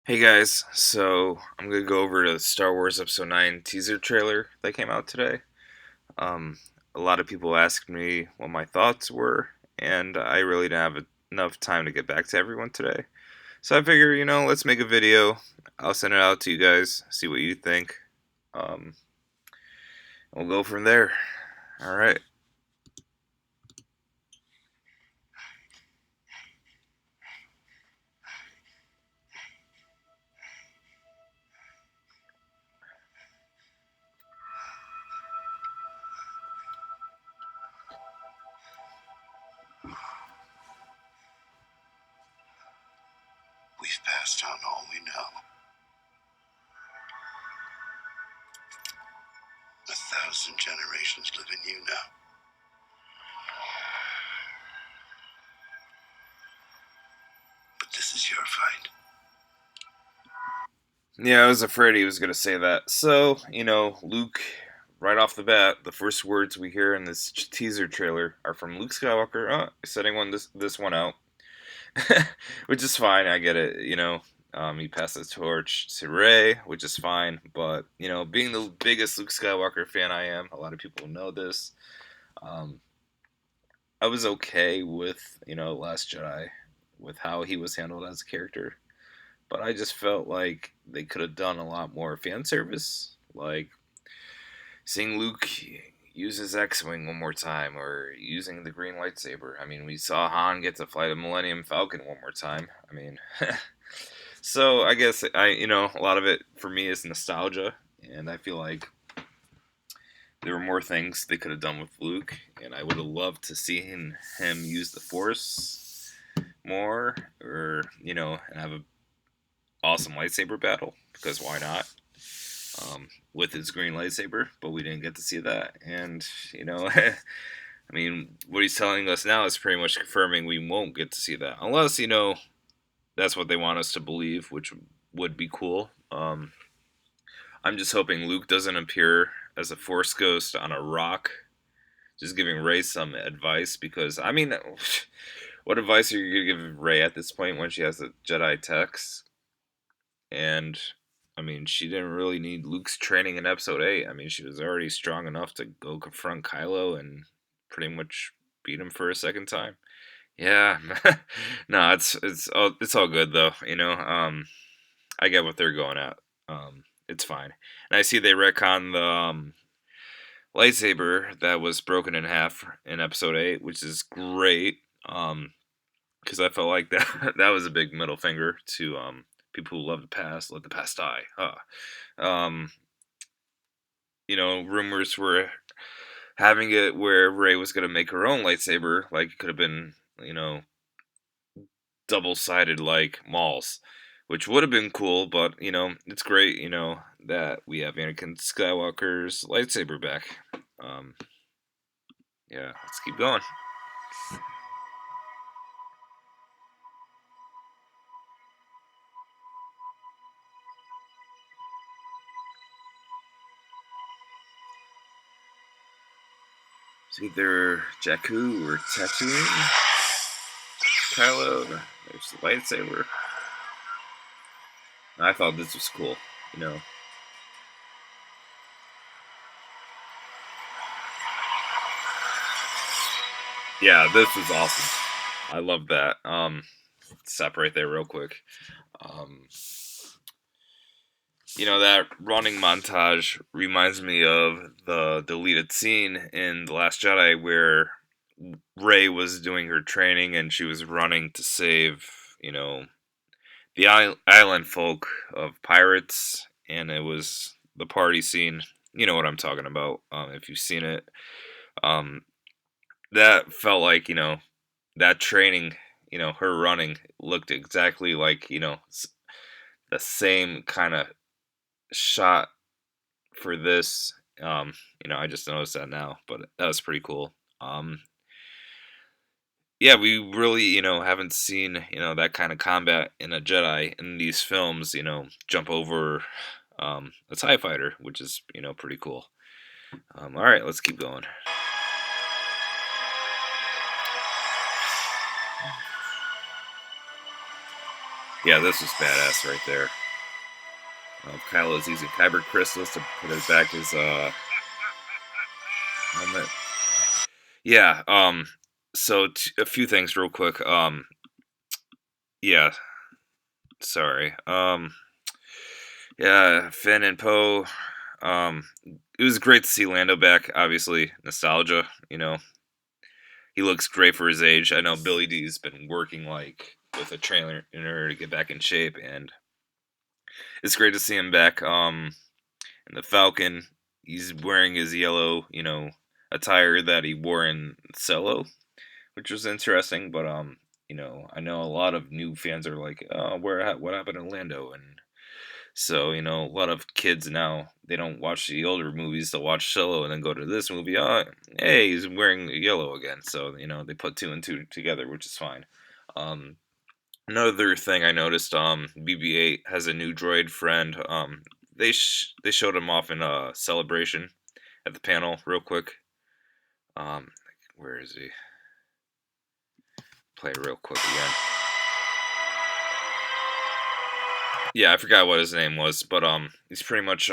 Hey guys, so I'm gonna go over the Star Wars Episode 9 teaser trailer that came out today. Um, a lot of people asked me what my thoughts were, and I really didn't have enough time to get back to everyone today. So I figure, let's make a video. I'll send it out to you guys, see what you think. Um, we'll go from there. All right. We've passed on all we know. 1,000 generations live in you now. But this is your fight. Yeah, I was afraid he was gonna say that. So, Luke, right off the bat, the first words we hear in this teaser trailer are from Luke Skywalker. Setting this one out. Which is fine. I get it. He passed the torch to Rey, which is fine. But being the biggest Luke Skywalker fan I am, a lot of people know this. Um, I was okay with Last Jedi, with how he was handled as a character, but I just felt like they could have done a lot more fan service, like seeing Luke use his X-wing one more time, or using the green lightsaber. I mean, we saw Han get to fly the Millennium Falcon one more time. I mean, so I guess a lot of it for me is nostalgia, and I feel like there were more things they could have done with Luke, and I would have loved to see him use the Force more, or and have a awesome lightsaber battle, because why not? With his green lightsaber, but we didn't get to see that. And, I mean, what he's telling us now is pretty much confirming we won't get to see that. Unless, that's what they want us to believe, which would be cool. I'm just hoping Luke doesn't appear as a Force ghost on a rock, just giving Rey some advice, because, I mean, what advice are you going to give Rey at this point when she has the Jedi text? And I mean, she didn't really need Luke's training in Episode 8. I mean, she was already strong enough to go confront Kylo and pretty much beat him for a second time. Yeah, no, it's all good though. I get what they're going at. It's fine, and I see they retcon the lightsaber that was broken in half in Episode 8, which is great. Because I felt like that was a big middle finger to people who love the past. Let the past die. Um, rumors were having it where Rey was gonna make her own lightsaber. Like it could have been, double sided like Maul's, which would have been cool. But it's great. That we have Anakin Skywalker's lightsaber back. Um, yeah, let's keep going. It's either Jakku or Tatooine. Kylo. There's the lightsaber. I thought this was cool. You know. Yeah, this was awesome. I love that. Separate there real quick. Um, that running montage reminds me of the deleted scene in The Last Jedi where Rey was doing her training and she was running to save, the island folk of pirates, and it was the party scene. You know what I'm talking about, if you've seen it. Um, that felt like, that training, her running looked exactly like, the same kind of shot for this. I just noticed that now, but that was pretty cool. Yeah, we really, haven't seen, that kind of combat in a Jedi in these films, jump over a TIE fighter, which is, pretty cool. All right, let's keep going. Yeah, this was badass right there. Kylo's using kyber crystals to put it back his helmet. Yeah. So a few things real quick. Yeah. Sorry. Yeah. Finn and Poe. It was great to see Lando back. Obviously, nostalgia. He looks great for his age. I know Billy D's been working like with a trainer in order to get back in shape, and it's great to see him back. In the Falcon, he's wearing his yellow, attire that he wore in Solo, which was interesting. But I know a lot of new fans are like, "Oh, what happened to Lando?" And so a lot of kids now they don't watch the older movies; they'll watch Solo and then go to this movie. Oh, hey, he's wearing yellow again. So they put two and two together, which is fine. Um, Another thing I noticed, BB-8 has a new droid friend. They showed him off in a celebration at the panel real quick. Um, where is he? Play real quick again. Yeah, I forgot what his name was, but he's pretty much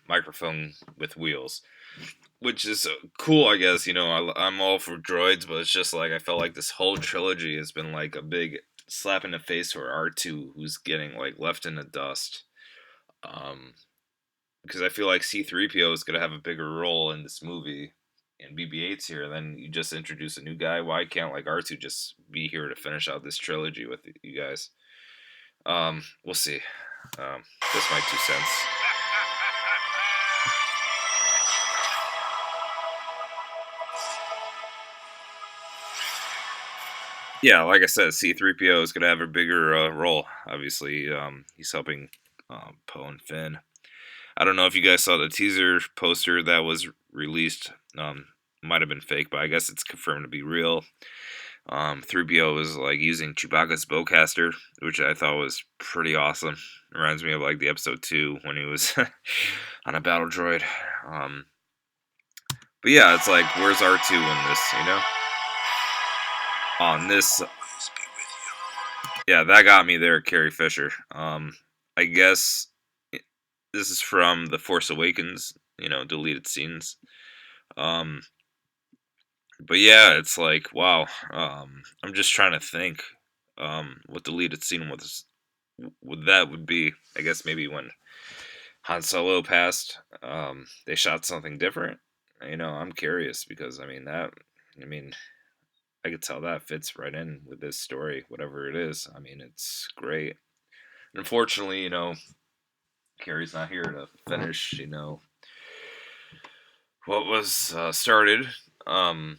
microphone with wheels, which is cool, I guess. I'm all for droids, but it's just like I felt like this whole trilogy has been like a big slap in the face for R2, who's getting like left in the dust. Um, because I feel like C3PO is gonna have a bigger role in this movie, and BB-8's here. Then you just introduce a new guy. Why can't like R2 just be here to finish out this trilogy with you guys? We'll see. That's my 2 cents. Yeah, like I said, C3PO is gonna have a bigger role. Obviously, he's helping Poe and Finn. I don't know if you guys saw the teaser poster that was released. Might have been fake, but I guess it's confirmed to be real. 3PO was like using Chewbacca's bowcaster, which I thought was pretty awesome. Reminds me of like the episode 2 when he was on a battle droid. But yeah, it's like, where's R2 in this, On this, Always be with yeah, that got me there, Carrie Fisher. I guess this is from The Force Awakens, deleted scenes. Um, but yeah, it's like, wow. I'm just trying to think what deleted scene would that would be. I guess maybe when Han Solo passed, they shot something different. I'm curious because I mean, I could tell that fits right in with this story, whatever it is. I mean, it's great. Unfortunately, Carrie's not here to finish, what was started. Um,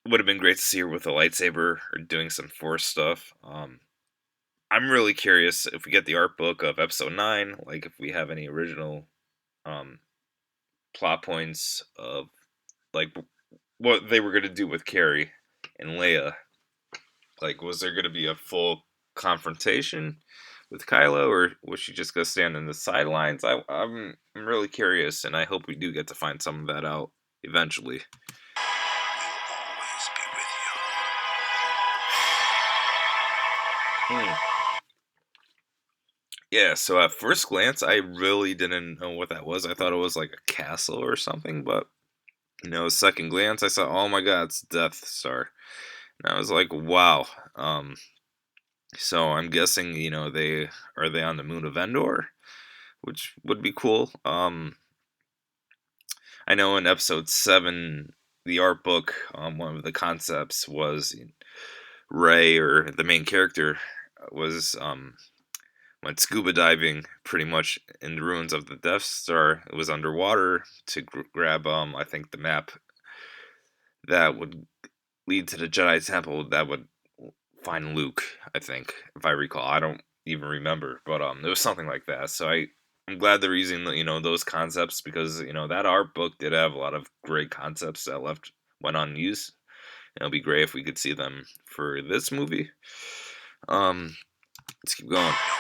would have been great to see her with a lightsaber or doing some Force stuff. I'm really curious if we get the art book of Episode 9, like if we have any original um, plot points of like what they were going to do with Carrie and Leia. Like, was there going to be a full confrontation with Kylo, or was she just going to stand in the sidelines? I'm really curious, and I hope we do get to find some of that out eventually. We'll always be with Hmm. Yeah, so at first glance, I really didn't know what that was. I thought it was like a castle or something, but second glance, I saw, oh my god, it's Death Star, and I was like, wow. So I'm guessing, they on the moon of Endor, which would be cool. I know in episode 7, the art book, one of the concepts was Ray, or the main character, was went scuba diving pretty much in the ruins of the Death Star. It was underwater to grab, I think, the map that would lead to the Jedi Temple that would find Luke, I think, if I recall. I don't even remember, but there was something like that. So I'm glad they're using those concepts, because that art book did have a lot of great concepts that went unused. It'll be great if we could see them for this movie. Let's keep going. you. No one's ever really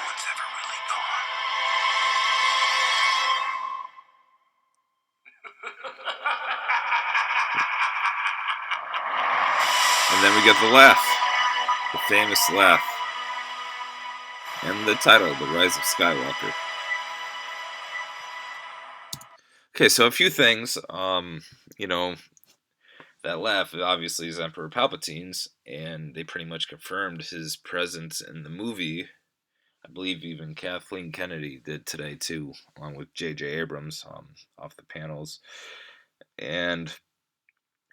And then we get the laugh, the famous laugh. and the title, The Rise of Skywalker. Okay, so a few things. You know, that laugh obviously is Emperor Palpatine's, and they pretty much confirmed his presence in the movie. I believe even Kathleen Kennedy did today too, along with J.J. Abrams off the panels. And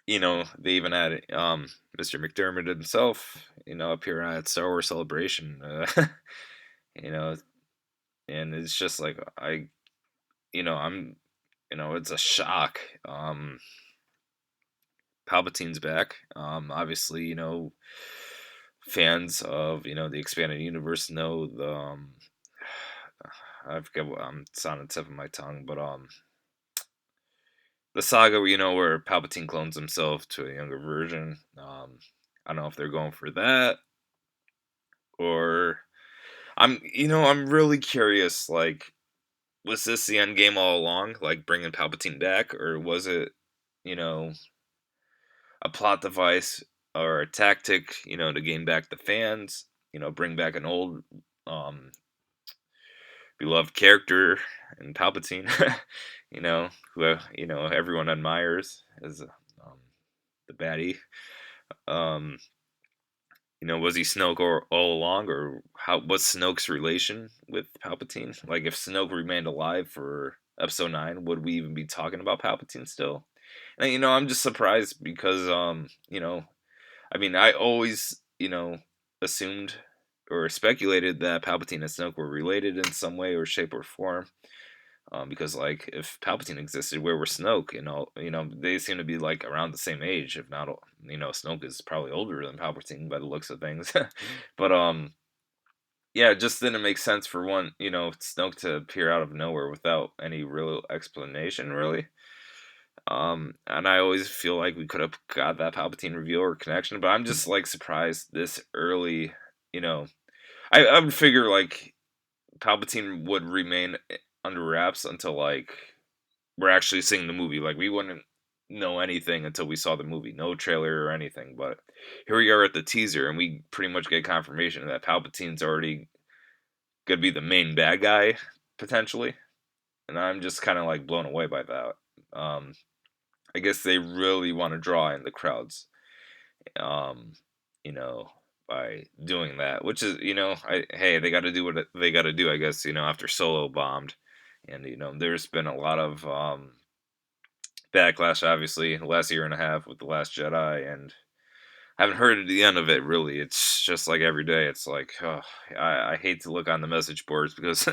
they even had Mr. McDermott himself, appear at Star Wars Celebration. You know, and it's just like I'm, it's a shock. Palpatine's back. Obviously, fans of the expanded universe know the I forget what it's on the tip of my tongue, but the saga where Palpatine clones himself to a younger version. I don't know if they're going for that or I'm really curious. Like, was this the end game all along? Like bringing Palpatine back, or was it you know a plot device or a tactic, to gain back the fans, bring back an old um, beloved character in Palpatine, who everyone admires as the baddie. Um, was he Snoke all along, or what's Snoke's relation with Palpatine? Like, if Snoke remained alive for Episode 9, would we even be talking about Palpatine still? And I'm just surprised because I mean, I always, assumed or speculated that Palpatine and Snoke were related in some way or shape or form. Because, like, if Palpatine existed, where were Snoke? They seem to be like around the same age, if not. Snoke is probably older than Palpatine by the looks of things. But yeah, it just didn't make sense for one, Snoke to appear out of nowhere without any real explanation, really. And I always feel like we could have got that Palpatine reveal or connection, but I'm just like surprised this early. You know, I would figure like Palpatine would remain under wraps until like we're actually seeing the movie. Like we wouldn't know anything until we saw the movie, no trailer or anything. But here we are at the teaser, and we pretty much get confirmation that Palpatine's already gonna be the main bad guy potentially, and I'm just kind of like blown away by that. Um, I guess they really want to draw in the crowds, um, you know, by doing that, which is, hey, they got to do what they got to do, I guess, after Solo bombed. And, there's been a lot of backlash, obviously, the last year and a half with The Last Jedi, and I haven't heard the end of it, really. It's just like every day, it's like, oh, I hate to look on the message boards because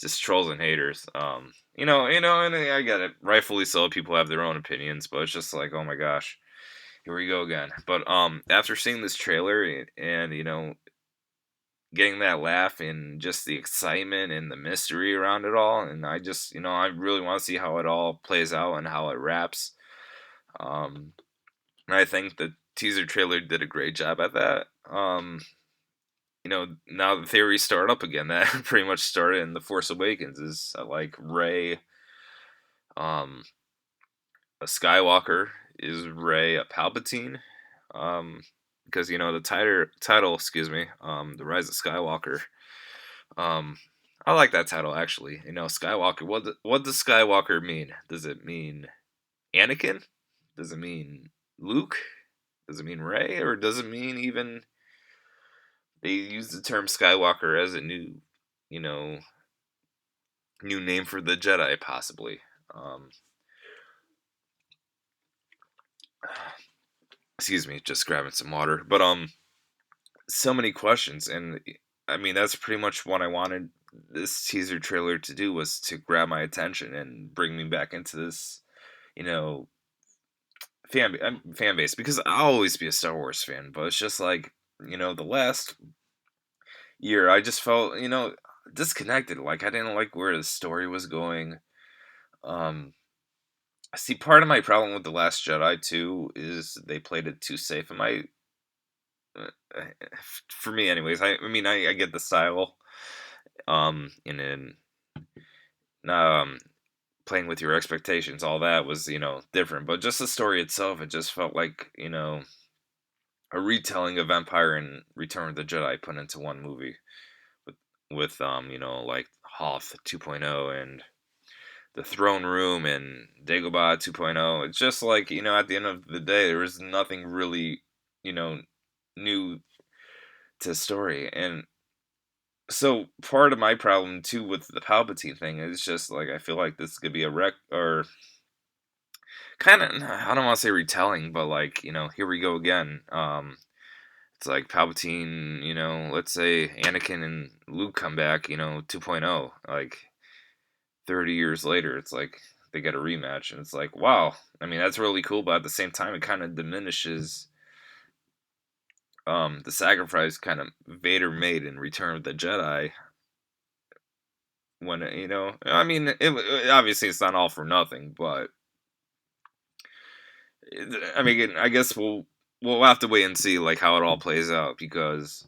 just trolls and haters. And I get it. Rightfully so, people have their own opinions, but it's just like, oh my gosh, here we go again. But after seeing this trailer and getting that laugh and just the excitement and the mystery around it all, and I just I really want to see how it all plays out and how it wraps. Um, and I think the teaser trailer did a great job at that. Now the theories start up again. That pretty much started in The Force Awakens. Is like Rey, um, a Skywalker? Is Rey a Palpatine? Um, because the title, excuse me, The Rise of Skywalker. Um, I like that title actually. Skywalker. What does Skywalker mean? Does it mean Anakin? Does it mean Luke? Does it mean Rey, or does it mean even they use the term Skywalker as a you know, new name for the Jedi, possibly? Um, excuse me, just grabbing some water. But so many questions, and I mean that's pretty much what I wanted this teaser trailer to do, was to grab my attention and bring me back into this, you know, fan base, because I'll always be a Star Wars fan, but it's just like the last year I just felt disconnected. Like I didn't like where the story was going. Um, see, part of my problem with the Last Jedi too is they played it too safe. In my uh, for me, anyways. I mean, I get the style. And then um, playing with your expectations, all that was different. But just the story itself, it just felt like a retelling of Empire and Return of the Jedi put into one movie. with like Hoth 2.0 and the throne room and Dagobah 2.0. It's just like, at the end of the day, there was nothing really, you know, new to the story. And so part of my problem too with the Palpatine thing is just like I feel like this could be a wreck or kind of, I don't want to say retelling, but like, here we go again. It's like Palpatine, let's say Anakin and Luke come back, 2.0, like 30 years later. It's like they get a rematch, and it's like, wow. I mean, that's really cool, but at the same time, it kind of diminishes the sacrifice kind of Vader made in Return of the Jedi. When I mean, obviously it's not all for nothing, but I mean, I guess we'll have to wait and see like how it all plays out because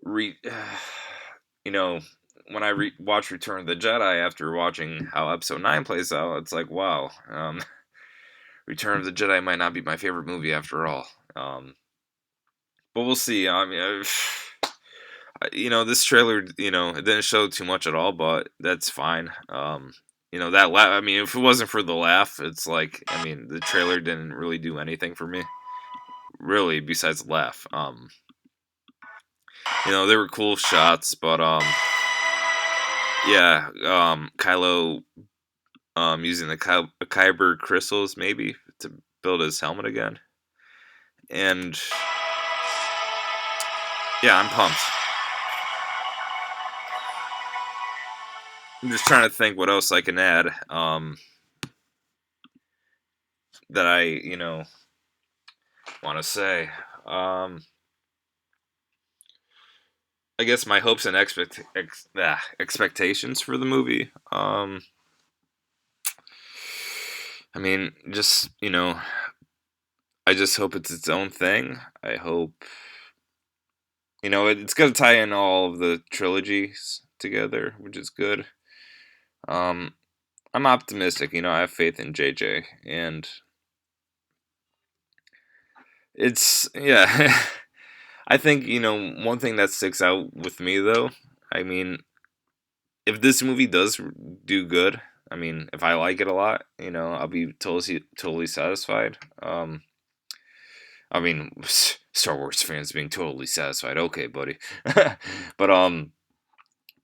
re you know when I watch Return of the Jedi after watching how Episode 9 plays out, it's like wow, Return of the Jedi might not be my favorite movie after all. But we'll see. I mean, this trailer, it didn't show too much at all, but that's fine. That laugh. I mean, if it wasn't for the laugh, it's like, I mean, the trailer didn't really do anything for me, really, besides the laugh. There were cool shots, but yeah, Kylo, using the Kyber crystals maybe to build his helmet again, and yeah, I'm pumped. I'm just trying to think what else I can add. That I, want to say. I guess my hopes and expectations for the movie. I mean, just I just hope it's its own thing. I hope it's gonna tie in all of the trilogies together, which is good. Um, I'm optimistic. I have faith in JJ, and it's yeah. I think one thing that sticks out with me though. I mean, if this movie does do good, I mean, if I like it a lot, I'll be totally satisfied. I mean, Star Wars fans being totally satisfied, okay, buddy. But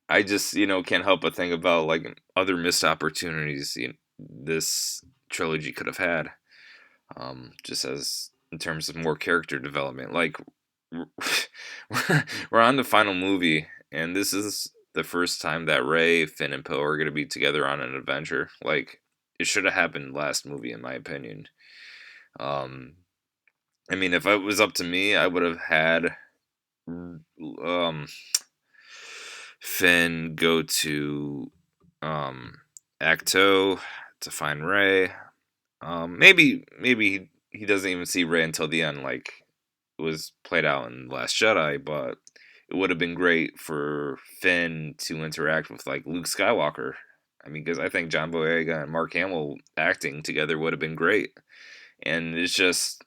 I just can't help but think about like other missed opportunities this trilogy could have had. Just as in terms of more character development, like we're on the final movie, and this is the first time that Rey, Finn, and Poe are going to be together on an adventure. Like, it should have happened last movie, in my opinion. Um, I mean, if it was up to me, I would have had Finn go to Acto to find Rey. Maybe he doesn't even see Rey until the end, like it was played out in Last Jedi. But it would have been great for Finn to interact with like Luke Skywalker. I mean, because I think John Boyega and Mark Hamill acting together would have been great. And it's just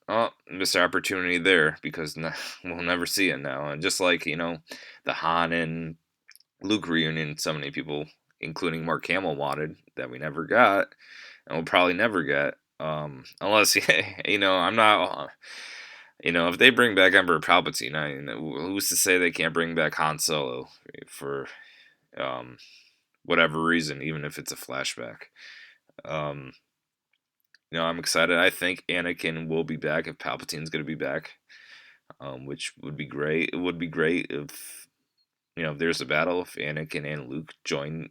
missed opportunity there because we'll never see it now. And just like the Han and Luke reunion, so many people, including Mark Hamill, wanted that we never got, and we'll probably never get. Unless I'm not. If they bring back Emperor Palpatine, who's to say they can't bring back Han Solo for um, whatever reason, even if it's a flashback. Um, I'm excited. I think Anakin will be back if Palpatine's going to be back, which would be great. It would be great if if there's a battle, if Anakin and Luke join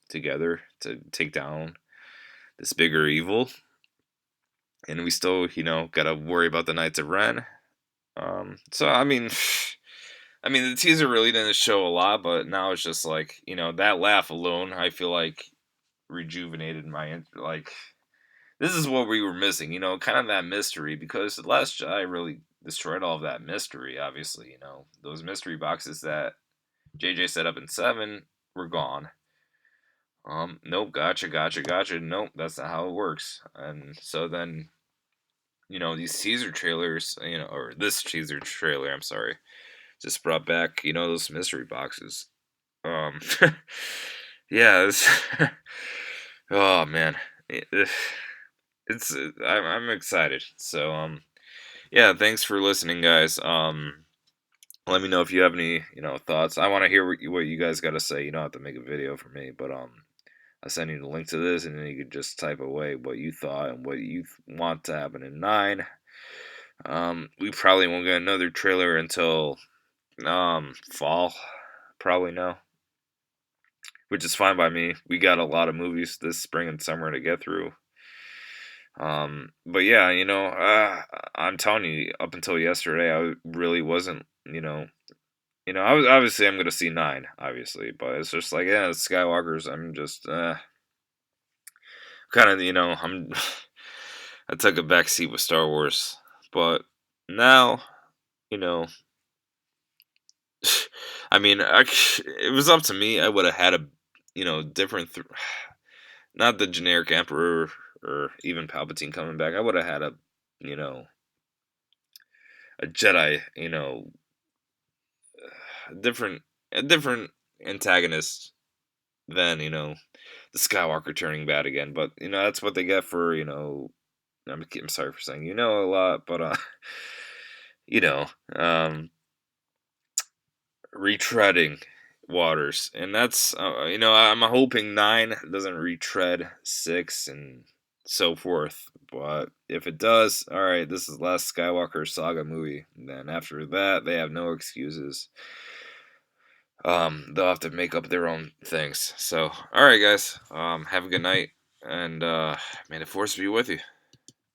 together to take down this bigger evil, and we still gotta worry about the Knights of Ren. So I mean, the teaser really didn't show a lot, but now it's just like that laugh alone. I feel like rejuvenated my like. This is what we were missing, kind of that mystery, because the Last Jedi really destroyed all of that mystery. Obviously, those mystery boxes that JJ set up in 7 were gone. Nope, gotcha. Nope, that's not how it works. And so then, these teaser trailers, or this teaser trailer, I'm sorry, just brought back, those mystery boxes. Um, yeah, oh man, it's I'm excited. So yeah, thanks for listening, guys. Let me know if you have any thoughts. I want to hear what you guys got to say. You don't have to make a video for me, but I'll send you the link to this, and then you can just type away what you thought and what you want to happen in 9. We probably won't get another trailer until fall, probably no, which is fine by me. We got a lot of movies this spring and summer to get through. But yeah, I'm telling you, up until yesterday, I really wasn't, I was obviously I'm gonna see 9, obviously, but it's just like yeah, it's Skywalker's. I'm just kind of I took a back seat with Star Wars, but now you know I mean it was up to me. I would have had a different, not the generic Emperor or even Palpatine coming back. I would have had you know a Jedi, different a different antagonist than the Skywalker turning bad again. But that's what they get for I'm sorry for saying a lot, but you know um retreading waters, and that's I'm hoping 9 doesn't retread 6 and so forth. But if it does, all right, this is the last Skywalker saga movie. And then after that, they have no excuses. They'll have to make up their own things. So, all right, guys. Have a good night, and may the force be with you.